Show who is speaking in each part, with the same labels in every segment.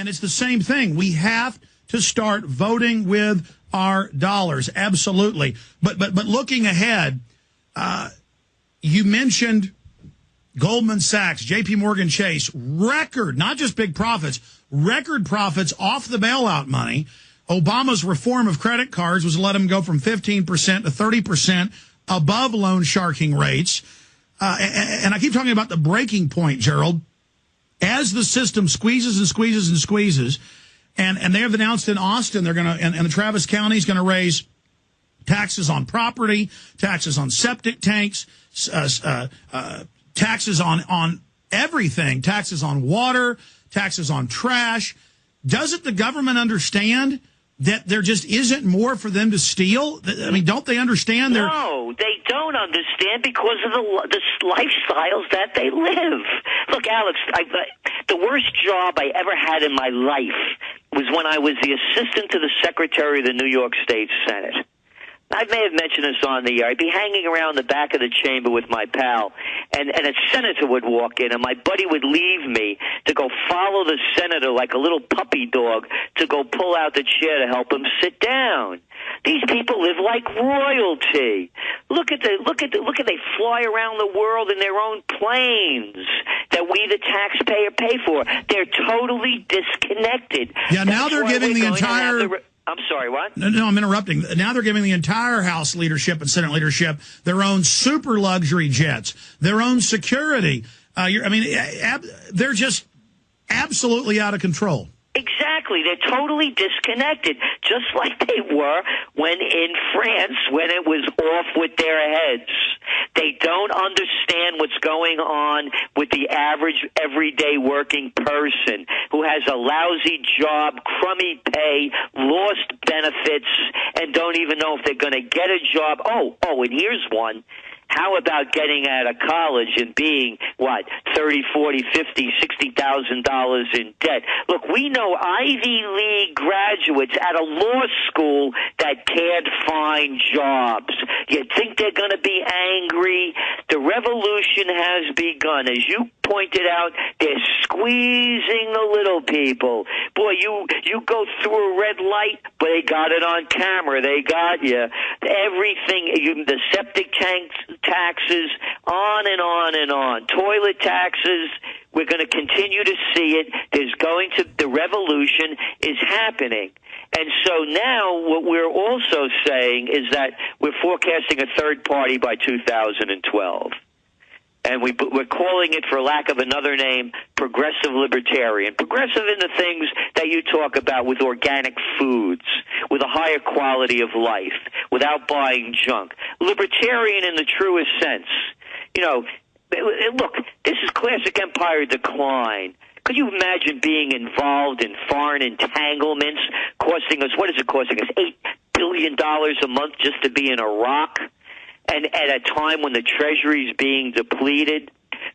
Speaker 1: And it's the same thing. We have to start voting with our dollars. Absolutely. But looking ahead, you mentioned Goldman Sachs, J.P. Morgan Chase, record, not just big profits, record profits off the bailout money. Obama's reform of credit cards was to let them go from 15% to 30% above loan sharking rates. And I keep talking about the breaking point, Gerald. As the system squeezes and squeezes and squeezes, and they have announced in Austin they're going to, and the Travis County is going to raise taxes on property, taxes on septic tanks, taxes on everything, taxes on water, taxes on trash. Doesn't the government understand that there just isn't more for them to steal? I mean, don't they understand?
Speaker 2: No, they don't understand because of the lifestyles that they live. Look, Alex, the worst job I ever had in my life was when I was the assistant to the Secretary of the New York State Senate. I may have mentioned this on the air. I'd be hanging around the back of the chamber with my pal, and a senator would walk in, and my buddy would leave me to go follow the senator like a little puppy dog to go pull out the chair to help him sit down. These people live like royalty. Look at they fly around the world in their own planes that we, the taxpayer, pay for. They're totally disconnected.
Speaker 1: Yeah, now they're giving the entire...
Speaker 2: I'm sorry, what?
Speaker 1: No, I'm interrupting. Now they're giving the entire House leadership and Senate leadership their own super luxury jets, their own security. They're just absolutely out of control.
Speaker 2: Exactly. They're totally disconnected, just like they were when in France, when it was off with their heads. They don't understand what's going on with the average everyday working person who has a lousy job, crummy pay, lost benefits, and don't even know if they're going to get a job. Oh, and here's one. How about getting out of college and being, what, $30, $40, $50, $60,000 in debt? Look, we know Ivy League graduates at a law school that can't find jobs. You think they're going to be angry? The revolution has begun. As you pointed out, they're squeezing the little people. Boy, you go through a red light, but they got it on camera. They got you. Everything, the septic tanks, taxes, on and on and on. Toilet taxes, we're going to continue to see it. The revolution is happening. And so now what we're also saying is that we're forecasting a third party by 2012. And we're calling it, for lack of another name, progressive libertarian. Progressive in the things that you talk about with organic foods, with a higher quality of life, without buying junk. Libertarian in the truest sense. You know, look, this is classic empire decline. Could you imagine being involved in foreign entanglements costing us, what is it costing us, $8 billion a month just to be in Iraq? And at a time when the Treasury is being depleted.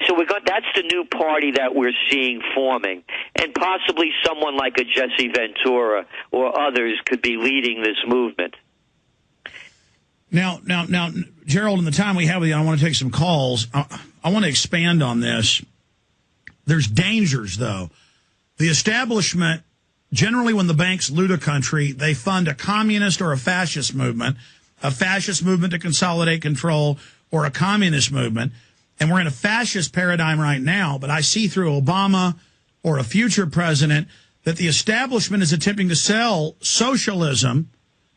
Speaker 2: So that's the new party that we're seeing forming. And possibly someone like a Jesse Ventura or others could be leading this movement.
Speaker 1: Now, Gerald, in the time we have with you, I want to take some calls. I want to expand on this. There's dangers, though. The establishment, generally when the banks loot a country, they fund a communist or a fascist movement to consolidate control, or a communist movement. And we're in a fascist paradigm right now, but I see through Obama or a future president that the establishment is attempting to sell socialism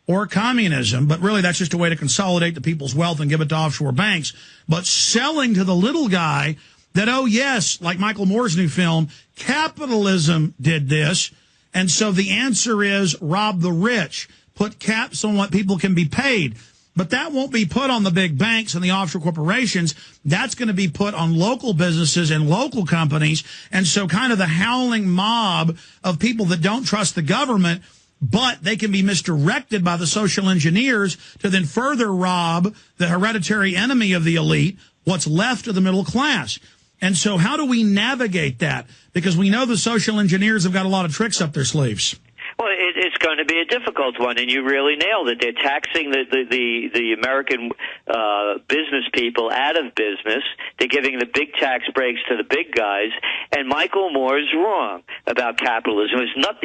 Speaker 1: or communism, but really that's just a way to consolidate the people's wealth and give it to offshore banks, but selling to the little guy that, oh, yes, like Michael Moore's new film, capitalism did this, and so the answer is rob the rich. Put caps on what people can be paid. But that won't be put on the big banks and the offshore corporations. That's going to be put on local businesses and local companies. And so kind of the howling mob of people that don't trust the government, but they can be misdirected by the social engineers to then further rob the hereditary enemy of the elite, what's left of the middle class. And so how do we navigate that? Because we know the social engineers have got a lot of tricks up their sleeves.
Speaker 2: Well, It's going to be a difficult one, and you really nailed it. They're taxing the American business people out of business. They're giving the big tax breaks to the big guys, and Michael Moore is wrong about capitalism.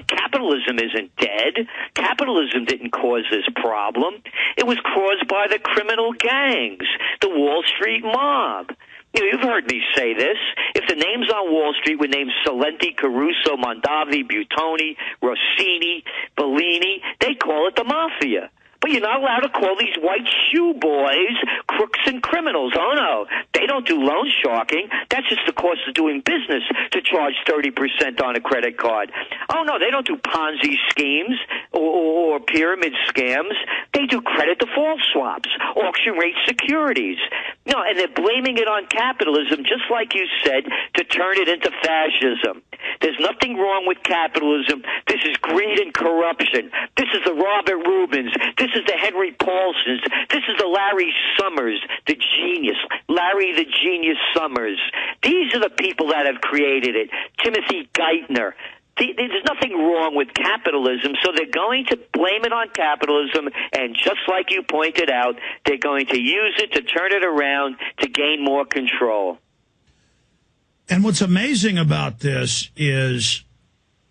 Speaker 2: Capitalism isn't dead. Capitalism didn't cause this problem. It was caused by the criminal gangs, the Wall Street mob. You've heard me say this. If the names on Wall Street were named Celente, Caruso, Mondavi, Buitoni, Rossini, Bellini, they call it the mafia. But you're not allowed to call these white shoe boys crooks and criminals. Oh, no. They don't do loan sharking. That's just the cost of doing business to charge 30% on a credit card. Oh, no, they don't do Ponzi schemes or pyramid scams. They do credit default swaps, auction rate securities. No, and they're blaming it on capitalism, just like you said, to turn it into fascism. There's nothing wrong with capitalism. This is greed and corruption. This is the Robert Rubins. This is the Henry Paulsons. This is the Larry Summers, the genius. Larry the Genius Summers. These are the people that have created it. Timothy Geithner. There's nothing wrong with capitalism, so they're going to blame it on capitalism, and just like you pointed out, they're going to use it to turn it around to gain more control.
Speaker 1: And what's amazing about this is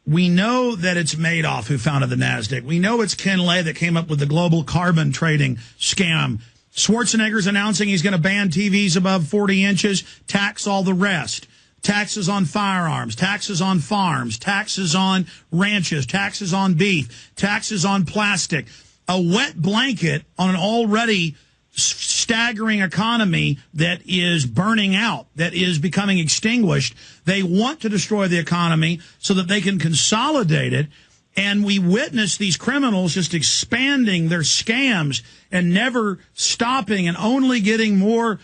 Speaker 1: we know that it's Madoff who founded the NASDAQ. We know it's Ken Lay that came up with the global carbon trading scam. Schwarzenegger's announcing he's going to ban TVs above 40 inches, tax all the rest. Taxes on firearms, taxes on farms, taxes on ranches, taxes on beef, taxes on plastic. A wet blanket on an already staggering economy that is burning out, that is becoming extinguished. They want to destroy the economy so that they can consolidate it. And we witness these criminals just expanding their scams and never stopping and only getting more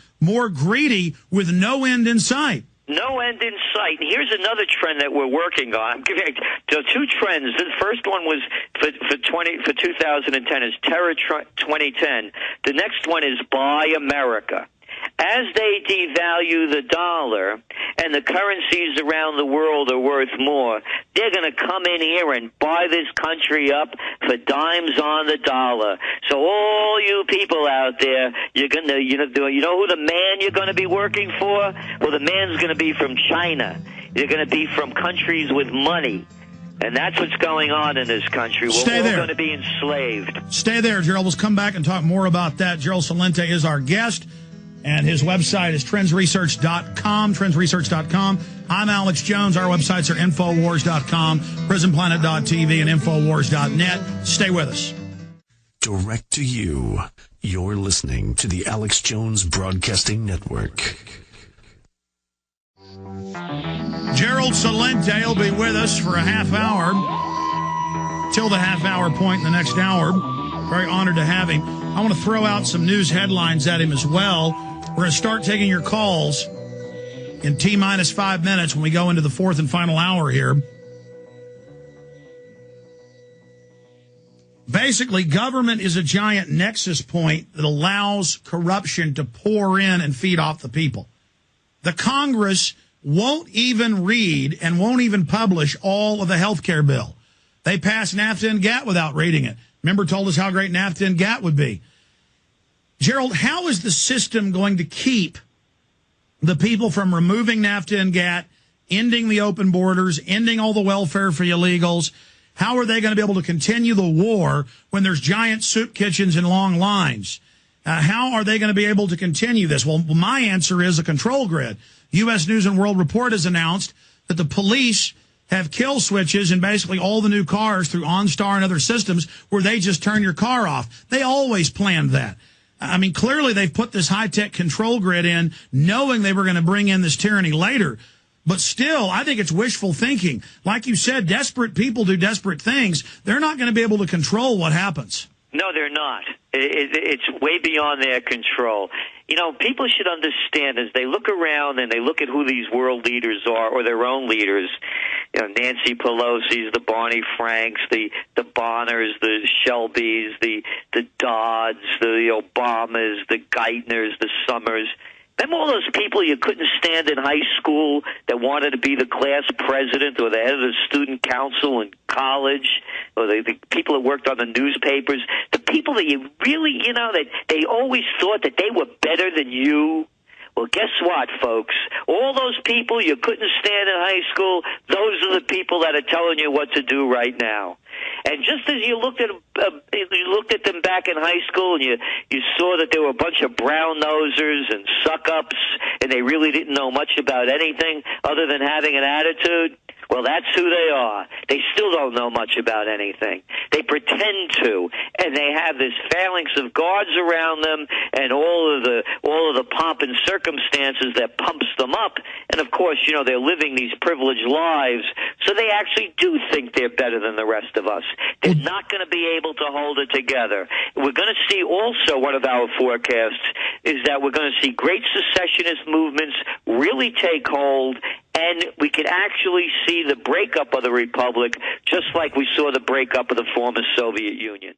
Speaker 1: greedy with no end in sight.
Speaker 2: No end in sight. And here's another trend that we're working on. I'm giving two trends. The first one was for 2010 is Terror 2010. The next one is Buy America. As they devalue the dollar and the currencies around the world are worth more, they're going to come in here and buy this country up for dimes on the dollar. So all you people out there, you know who the man you're going to be working for? Well, the man's going to be from China. You're going to be from countries with money. And that's what's going on in this country. We're all going to be enslaved.
Speaker 1: Stay there, Gerald. Let's come back and talk more about that. Gerald Celente is our guest. And his website is trendsresearch.com, trendsresearch.com. I'm Alex Jones. Our websites are Infowars.com, PrisonPlanet.tv, and Infowars.net. Stay with us.
Speaker 3: Direct to you. You're listening to the Alex Jones Broadcasting Network.
Speaker 1: Gerald Celente will be with us for a half hour, till the half-hour point in the next hour. Very honored to have him. I want to throw out some news headlines at him as well. We're going to start taking your calls in T-minus 5 minutes when we go into the fourth and final hour here. Basically, government is a giant nexus point that allows corruption to pour in and feed off the people. The Congress won't even read and won't even publish all of the health care bill. They passed NAFTA and GATT without reading it. Remember, told us how great NAFTA and GATT would be. Gerald, how is the system going to keep the people from removing NAFTA and GATT, ending the open borders, ending all the welfare for illegals? How are they going to be able to continue the war when there's giant soup kitchens and long lines? How are they going to be able to continue this? Well, my answer is a control grid. U.S. News and World Report has announced that the police have kill switches in basically all the new cars through OnStar and other systems where they just turn your car off. They always planned that. I mean, clearly they've put this high-tech control grid in knowing they were going to bring in this tyranny later. But still, I think it's wishful thinking. Like you said, desperate people do desperate things. They're not going to be able to control what happens.
Speaker 2: No, they're not. It's way beyond their control. You know, people should understand as they look around and they look at who these world leaders are or their own leaders, you know, Nancy Pelosi's, the Barney Franks, the Bonners, the Shelbys, the Dodds, the Obamas, the Geithners, the Summers. Remember all those people you couldn't stand in high school that wanted to be the class president or the head of the student council in college, or the people that worked on the newspapers, the people that you really, that they always thought that they were better than you? Well, guess what, folks? All those people you couldn't stand in high school, those are the people that are telling you what to do right now. And just as you looked at them back in high school, and you saw that they were a bunch of brown nosers and suck ups, and they really didn't know much about anything other than having an attitude. Well, that's who they are. They still don't know much about anything. They pretend to, and they have this phalanx of guards around them, and all of the pomp and circumstances that pumps them up. And of course, they're living these privileged lives, so they actually do think they're better than the rest of us. They're not going to be able to hold it together. We're going to see also, one of our forecasts is that we're going to see great secessionist movements really take hold, and we could actually see the breakup of the republic, just like we saw the breakup of the former Soviet Union.